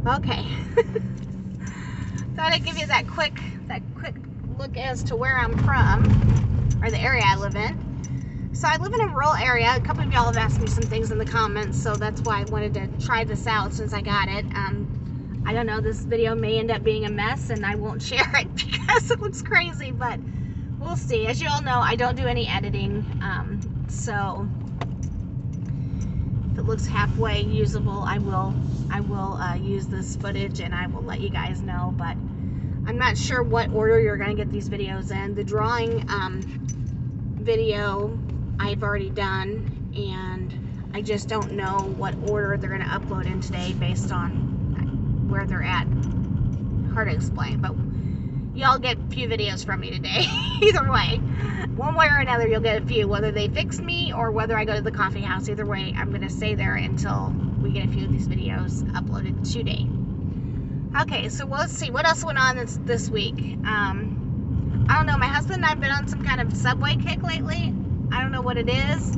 Okay. Thought I'd give you that quick look as to where I'm from, or the area I live in. So I live in a rural area. A couple of y'all have asked me some things in the comments, so that's why I wanted to try this out since I got it. I don't know, this video may end up being a mess and I won't share it because it looks crazy, but we'll see. As you all know, I don't do any editing, so if it looks halfway usable, I will use this footage and I will let you guys know. But I'm not sure what order you're going to get these videos in. The drawing video I've already done, and I just don't know what order they're going to upload in today based on where they're at. Hard to explain, but y'all get a few videos from me today. Either way, one way or another, you'll get a few, whether they fix me or whether I go to the coffee house. Either way, I'm going to stay there until we get a few of these videos uploaded today. Okay, so let's see what else went on this week. I don't know, my husband and I have been on some kind of Subway kick lately. I don't know what it is.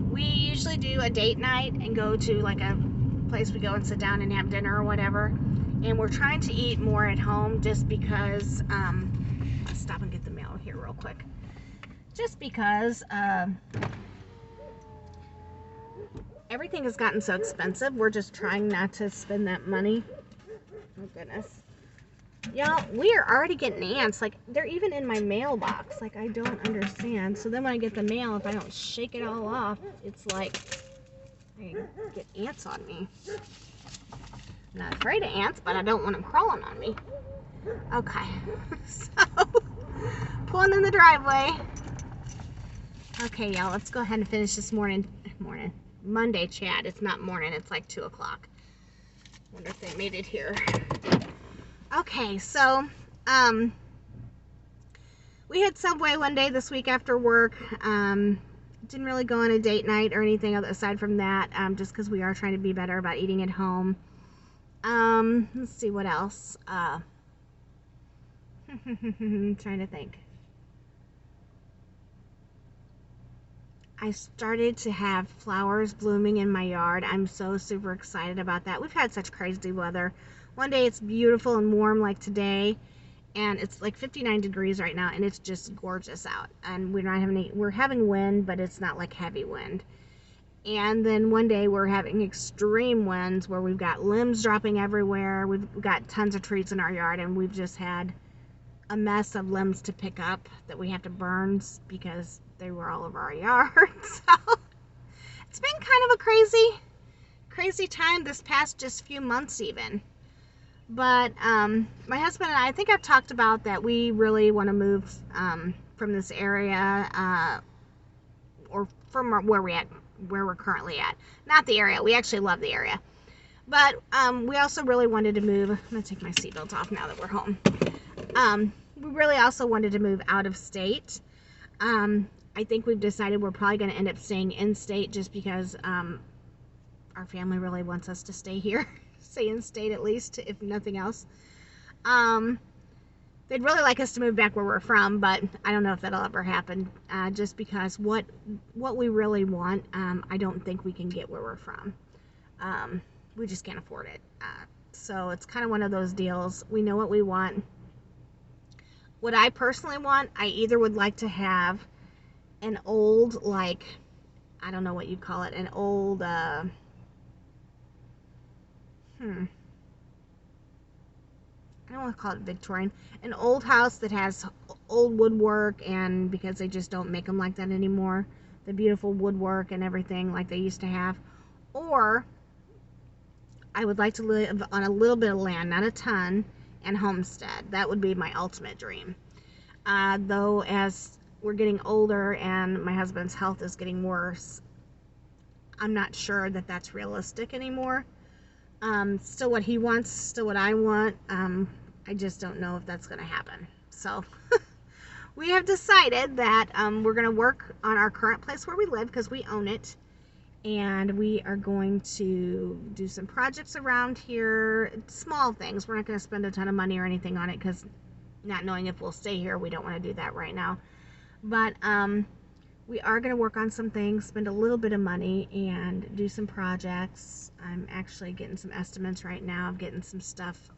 We usually do a date night and go to like a place we go and sit down and have dinner or whatever. And we're trying to eat more at home just because, let's stop and get the mail here real quick. Just because everything has gotten so expensive, we're just trying not to spend that money. Oh goodness. Y'all, we are already getting ants. Like, they're even in my mailbox. Like, I don't understand. So then when I get the mail, if I don't shake it all off, it's like I get ants on me. I'm not afraid of ants, but I don't want them crawling on me. Okay. So, pulling in the driveway. Okay, y'all, let's go ahead and finish this Monday chat. It's not morning. It's like 2 o'clock. Wonder if they made it here. Okay, so we had Subway one day this week after work. Didn't really go on a date night or anything aside from that, just because we are trying to be better about eating at home. Let's see what else. I'm trying to think. I started to have flowers blooming in my yard. I'm so super excited about that. We've had such crazy weather. One day it's beautiful and warm like today, and it's like 59 degrees right now, and it's just gorgeous out. And we're having wind, but it's not like heavy wind. And then one day we're having extreme winds where we've got limbs dropping everywhere. We've got tons of trees in our yard, and we've just had a mess of limbs to pick up that we have to burn because they were all over our yard. So it's been kind of a crazy time this past just few months even. But my husband and I think I've talked about that we really want to move from this area or from where we're currently at. Not the area. We actually love the area. But we also really wanted to move. I'm going to take my seatbelt off now that we're home. We really also wanted to move out of state. I think we've decided we're probably going to end up staying in state just because our family really wants us to stay here. Stay in state at least, if nothing else. They'd really like us to move back where we're from, but I don't know if that'll ever happen, just because what we really want, I don't think we can get where we're from. We just can't afford it. So it's kind of one of those deals. We know what we want. What I personally want, I either would like to have an old, like, I don't know what you call it, an old, I don't want to call it Victorian, an old house that has old woodwork, and because they just don't make them like that anymore, the beautiful woodwork and everything like they used to have. Or I would like to live on a little bit of land, not a ton, and homestead. That would be my ultimate dream. Though as we're getting older and my husband's health is getting worse, I'm not sure that that's realistic anymore. Still what he wants, still what I want. I just don't know if that's going to happen. So we have decided that we're going to work on our current place where we live because we own it. And we are going to do some projects around here, small things. We're not going to spend a ton of money or anything on it because not knowing if we'll stay here, we don't want to do that right now. But we are going to work on some things, spend a little bit of money, and do some projects. I'm actually getting some estimates right now of getting some stuff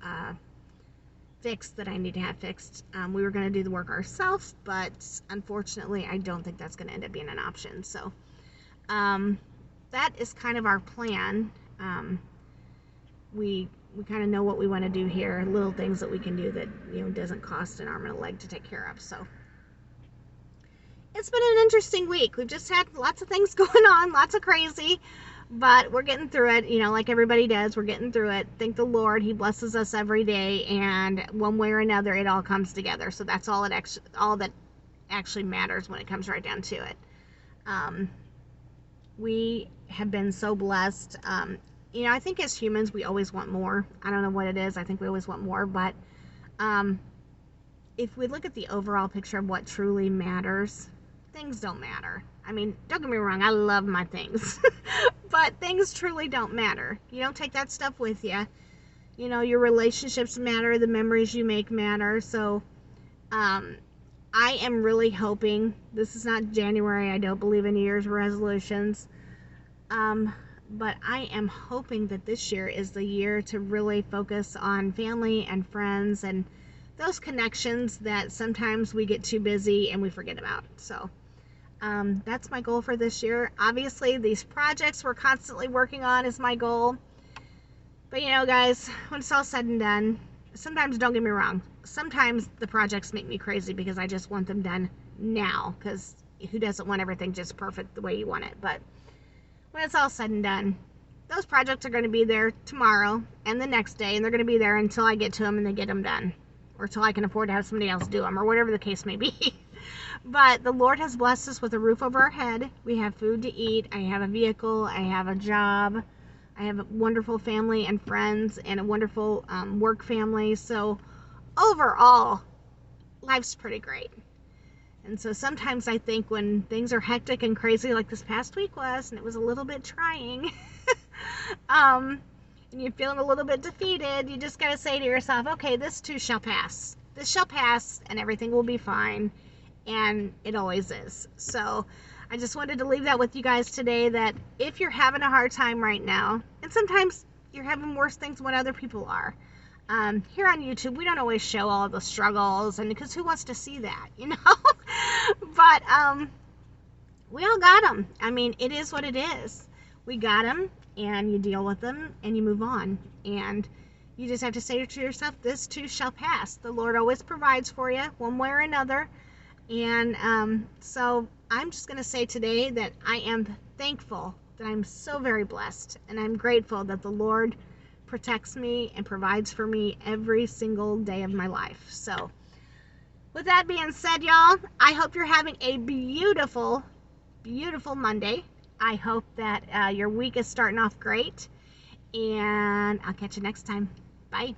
fixed that I need to have fixed. We were going to do the work ourselves, but unfortunately, I don't think that's going to end up being an option. So that is kind of our plan. We kind of know what we want to do here, little things that we can do that, you know, doesn't cost an arm and a leg to take care of. So it's been an interesting week. We've just had lots of things going on, lots of crazy, but we're getting through it, you know, like everybody does. We're getting through it. Thank the Lord. He blesses us every day, and one way or another, it all comes together. So that's all that actually matters when it comes right down to it. We have been so blessed. You know, I think as humans, we always want more. I don't know what it is. I think we always want more, but if we look at the overall picture of what truly matters, things don't matter. I mean, don't get me wrong, I love my things, but things truly don't matter. You don't take that stuff with you. You know, your relationships matter, the memories you make matter. So I am really hoping, this is not January, I don't believe in New Year's resolutions, but I am hoping that this year is the year to really focus on family and friends and those connections that sometimes we get too busy and we forget about. So that's my goal for this year. Obviously, these projects we're constantly working on is my goal. But you know, guys, when it's all said and done, sometimes, don't get me wrong, sometimes the projects make me crazy because I just want them done now, because who doesn't want everything just perfect the way you want it? But when it's all said and done, those projects are going to be there tomorrow and the next day, and they're going to be there until I get to them and they get them done, or till I can afford to have somebody else do them, or whatever the case may be. But the Lord has blessed us with a roof over our head. We have food to eat. I have a vehicle. I have a job. I have a wonderful family and friends and a wonderful work family. So overall, life's pretty great. And so sometimes I think when things are hectic and crazy like this past week was, and it was a little bit trying, and you're feeling a little bit defeated, you just got to say to yourself, okay, this too shall pass. This shall pass and everything will be fine. And it always is. So I just wanted to leave that with you guys today, that if you're having a hard time right now, and sometimes you're having worse things than what other people are, here on YouTube, we don't always show all the struggles, and because who wants to see that, you know? But we all got them. I mean, it is what it is. We got them, and you deal with them, and you move on. And you just have to say to yourself, this too shall pass. The Lord always provides for you, one way or another. And so I'm just going to say today that I am thankful, that I'm so very blessed, and I'm grateful that the Lord protects me and provides for me every single day of my life. So with that being said, y'all, I hope you're having a beautiful, beautiful Monday. I hope that your week is starting off great, and I'll catch you next time. Bye.